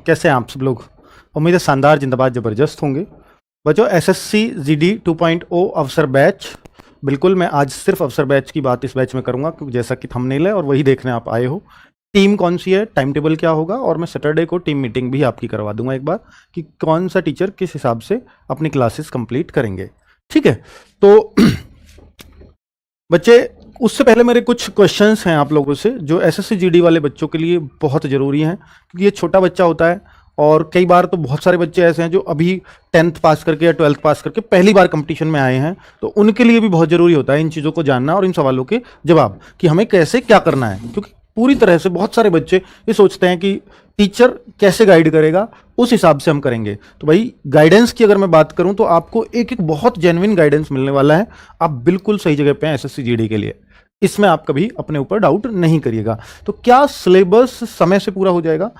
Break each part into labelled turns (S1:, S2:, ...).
S1: कैसे हैं आप सब लोग? उम्मीद है शानदार, जिंदाबाद, ज़बरदस्त होंगे। बच्चों, एसएससी जीडी 2.0 अवसर बैच, बिल्कुल मैं आज सिर्फ अवसर बैच की बात इस बैच में करूंगा, क्योंकि जैसा कि थंबनेल है और वही देखने आप आए हो। टीम कौन सी है, टाइम टेबल क्या होगा, और मैं सैटरडे को टीम मीटिंग भी आपकी करवा दूंगा एक बार, कि कौन सा टीचर किस हिसाब से अपनी क्लासेस कंप्लीट करेंगे। ठीक है, तो बच्चे, उससे पहले मेरे कुछ क्वेश्चंस हैं आप लोगों से, जो एसएससी जीडी वाले बच्चों के लिए बहुत ज़रूरी हैं, क्योंकि ये छोटा बच्चा होता है और कई बार तो बहुत सारे बच्चे ऐसे हैं जो अभी 10th पास करके या 12th पास करके पहली बार कंपटीशन में आए हैं, तो उनके लिए भी बहुत ज़रूरी होता है इन चीज़ों को जानना और इन सवालों के जवाब, कि हमें कैसे क्या करना है। क्योंकि पूरी तरह से बहुत सारे बच्चे ये सोचते हैं कि टीचर कैसे गाइड करेगा उस हिसाब से हम करेंगे। तो भाई, गाइडेंस की अगर मैं बात करूं तो आपको एक एक बहुत जेन्युइन गाइडेंस मिलने वाला है। आप बिल्कुल सही जगह पे हैं एसएससी जीडी के लिए, इसमें आप कभी अपने ऊपर डाउट नहीं करिएगा। तो क्या सिलेबस समय से पूरा हो जाएगा?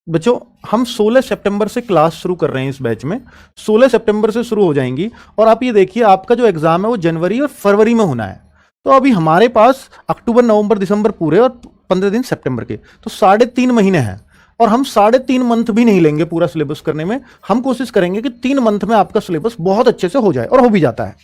S1: बच्चों, हम 16 सितंबर से क्लास शुरू कर रहे हैं इस बैच में, 16 सितंबर से शुरू हो जाएंगी। और आप ये देखिए, आपका जो एग्जाम है वो जनवरी और फरवरी में होना है। तो अभी हमारे पास अक्टूबर, नवंबर, दिसंबर पूरे और 15 दिन सितंबर के, तो 3.5 महीने हैं। और हम 3.5 मंथ भी नहीं लेंगे पूरा सिलेबस करने में। हम कोशिश करेंगे कि 3 मंथ में आपका सिलेबस बहुत अच्छे से हो जाए, और हो भी जाता है।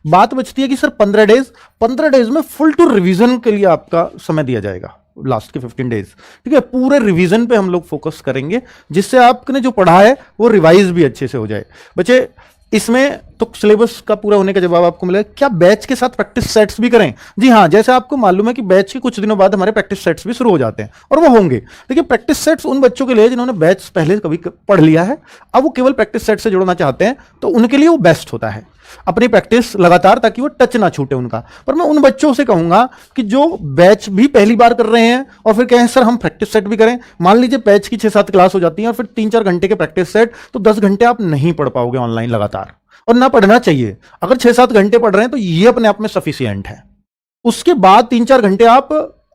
S1: बात बचती है कि सर 15 डेज में फुल टू रिवीजन के लिए आपका समय दिया जाएगा, लास्ट के 15 डेज। ठीक है, पूरे रिवीजन पे हम लोग फोकस करेंगे, जिससे आपने जो पढ़ा है वो रिवाइज भी अच्छे से हो जाए। बच्चे, इसमें तो सिलेबस का पूरा होने का जवाब आपको मिलेगा। क्या बैच के साथ प्रैक्टिस सेट्स भी करें? जी हाँ, जैसे आपको मालूम है कि बैच के कुछ दिनों बाद हमारे प्रैक्टिस सेट्स भी शुरू हो जाते हैं, और वो होंगे। देखिए, प्रैक्टिस सेट्स उन बच्चों के लिए जिन्होंने बैच पहले कभी पढ़ लिया है, अब वो केवल प्रैक्टिस सेट से जुड़ना चाहते हैं, तो उनके लिए वो बेस्ट होता है, अपनी प्रैक्टिस लगातार, ताकि वो टच ना छूटे उनका। पर मैं उन बच्चों से कहूंगा कि जो बैच भी पहली बार कर रहे हैं और फिर कहें सर हम प्रैक्टिस सेट भी करें, मान लीजिए बैच की 6-7 क्लास हो जाती है और फिर 3-4 घंटे के प्रैक्टिस सेट, तो 10 घंटे आप नहीं पढ़ पाओगे ऑनलाइन लगातार, और ना पढ़ना चाहिए। अगर 6-7 घंटे पढ़ रहे हैं तो ये अपने आप में सफिशिएंट है। उसके बाद 3-4 घंटे आप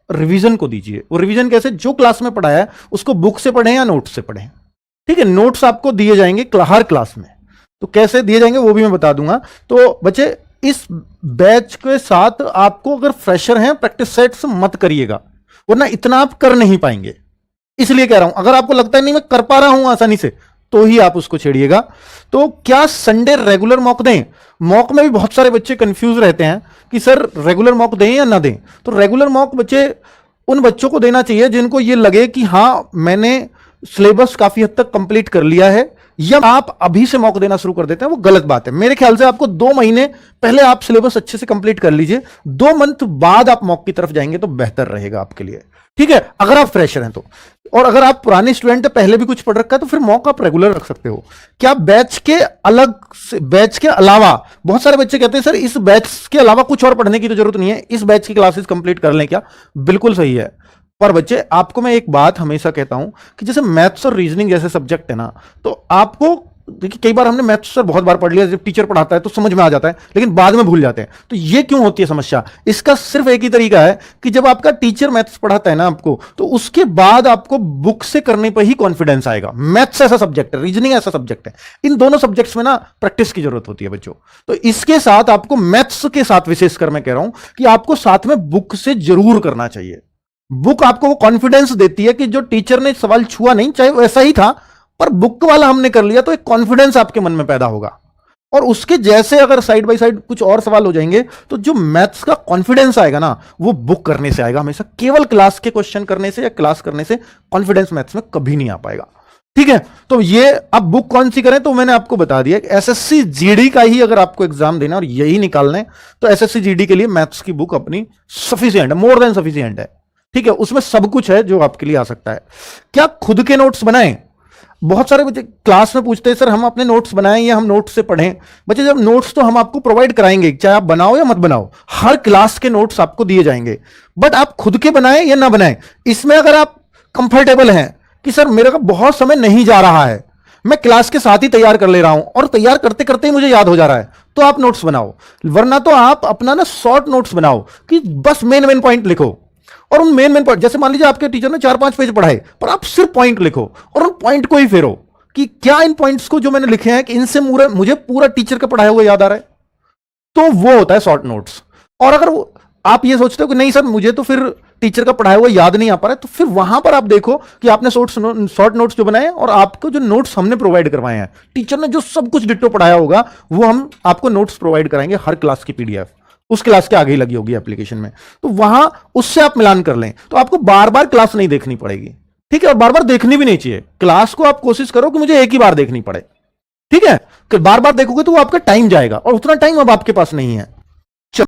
S1: रिवीजन को दीजिए। वो रिवीजन कैसे? जो क्लास में पढ़ाया है उसको बुक से पढ़ें या नोट्स से पढ़ें। ठीक है, नोट्स आपको दिए जाएंगे हर क्लास में, तो कैसे दिए जाएंगे वो भी मैं बता दूंगा। तो बच्चे, इस बैच के साथ आपको, अगर फ्रेशर हैं, प्रैक्टिस सेट्स मत करिएगा, वरना इतना आप कर नहीं पाएंगे। इसलिए कह रहा हूं, अगर आपको लगता है नहीं मैं कर पा रहा हूं आसानी से, तो ही आप उसको छेड़िएगा। तो क्या संडे रेगुलर मॉक दें? मॉक में भी बहुत सारे बच्चे कंफ्यूज रहते हैं कि सर रेगुलर मॉक दें या ना दें। तो रेगुलर मॉक बच्चे उन बच्चों को देना चाहिए जिनको ये लगे कि हाँ, मैंने सिलेबस काफी हद तक कंप्लीट कर लिया है, या आप अभी से मॉक देना शुरू कर देते हैं, वो गलत बात है। मेरे ख्याल से आपको 2 महीने पहले आप सिलेबस अच्छे से कंप्लीट कर लीजिए, 2 मंथ बाद आप मॉक की तरफ जाएंगे तो बेहतर रहेगा आपके लिए। ठीक है, अगर आप फ्रेशर हैं तो। और अगर आप पुराने स्टूडेंट हैं, पहले भी कुछ पढ़ रखा है, तो फिर मॉक आप रेगुलर रख सकते हो। क्या बैच के अलग से, बैच के अलावा, बहुत सारे बच्चे कहते हैं सर इस बैच के अलावा कुछ और पढ़ने की तो जरूरत नहीं है, इस बैच की क्लासेस कंप्लीट कर लें क्या? बिल्कुल सही है। पर बच्चे, आपको मैं एक बात हमेशा कहता हूं कि जैसे मैथ्स और रीजनिंग जैसे सब्जेक्ट है ना, तो आपको देखिए, कई बार हमने मैथ्स सर बहुत बार पढ़ लिया, जब टीचर पढ़ाता है तो समझ में आ जाता है, लेकिन बाद में भूल जाते हैं। तो ये क्यों होती है समस्या? इसका सिर्फ एक ही तरीका है कि जब आपका टीचर मैथ्स पढ़ाता है ना आपको, तो उसके बाद आपको बुक से करने पर ही कॉन्फिडेंस आएगा। मैथ्स ऐसा सब्जेक्ट है, रीजनिंग ऐसा सब्जेक्ट है, इन दोनों सब्जेक्ट्स में ना प्रैक्टिस की जरूरत होती है बच्चों। तो इसके साथ आपको, मैथ्स के साथ विशेषकर मैं कह रहा हूं कि आपको साथ में बुक से जरूर करना चाहिए। बुक आपको वो कॉन्फिडेंस देती है कि जो टीचर ने सवाल छुआ नहीं, चाहे वो ऐसा ही था, पर बुक वाला हमने कर लिया, तो एक कॉन्फिडेंस आपके मन में पैदा होगा। और उसके जैसे अगर साइड बाय साइड कुछ और सवाल हो जाएंगे, तो जो मैथ्स का कॉन्फिडेंस आएगा ना, वो बुक करने से आएगा हमेशा। केवल क्लास के क्वेश्चन करने से या क्लास करने से कॉन्फिडेंस मैथ्स में कभी नहीं आ पाएगा। ठीक है, तो ये अब बुक कौन सी करें, तो मैंने आपको बता दिया, एसएससी जीडी का ही अगर आपको एग्जाम देना और यही निकालना है, तो एसएससी जीडी के लिए मैथ्स की बुक अपनी सफिशिएंट है, मोर देन सफिशिएंट है। ठीक है, उसमें सब कुछ है जो आपके लिए आ सकता है। क्या खुद के नोट्स बनाएं? बहुत सारे बच्चे क्लास में पूछते हैं सर हम अपने नोट्स बनाएं या हम नोट्स से पढ़ें। बच्चे, जब नोट्स तो हम आपको प्रोवाइड कराएंगे, चाहे आप बनाओ या मत बनाओ, हर क्लास के नोट्स आपको दिए जाएंगे। बट आप खुद के बनाएं या ना बनाएं, इसमें अगर आप कंफर्टेबल हैं कि सर मेरा बहुत समय नहीं जा रहा है, मैं क्लास के साथ ही तैयार कर ले रहा हूं और तैयार करते करते ही मुझे याद हो जा रहा है, तो आप नोट्स बनाओ। वरना तो आप अपना ना शॉर्ट नोट्स बनाओ कि बस मेन पॉइंट लिखो, और उन मेन पॉइंट, जैसे मान लीजिए आपके टीचर ने 4-5 पेज पढ़ाए, पर आप सिर्फ पॉइंट लिखो और उन पॉइंट को ही फेरो कि क्या इन पॉइंट्स को जो मैंने लिखे हैं कि इनसे मुझे पूरा टीचर का पढ़ाया हुआ याद आ रहा है, तो वो होता है शॉर्ट नोट्स। और अगर आप ये सोचते हो कि नहीं सर मुझे तो फिर टीचर का पढ़ाया हुआ याद नहीं आ पा रहा है, तो फिर वहां पर आप देखो कि आपने शॉर्ट नोट्स जो बनाए और आपको जो नोट्स हमने प्रोवाइड करवाए हैं, टीचर ने जो सब कुछ डिट्टो पढ़ाया होगा वो हम आपको नोट्स प्रोवाइड कराएंगे, हर क्लास की पीडीएफ उस क्लास के आगे ही लगी होगी एप्लीकेशन में। तो वहां उससे आप मिलान कर लें तो आपको बार बार क्लास नहीं देखनी पड़ेगी, ठीक है। और बार बार देखनी भी नहीं चाहिए क्लास को, आप कोशिश करो कि मुझे एक ही बार देखनी पड़े, ठीक है। कि बार बार देखोगे तो वो आपका टाइम जाएगा और उतना टाइम अब आपके पास नहीं है।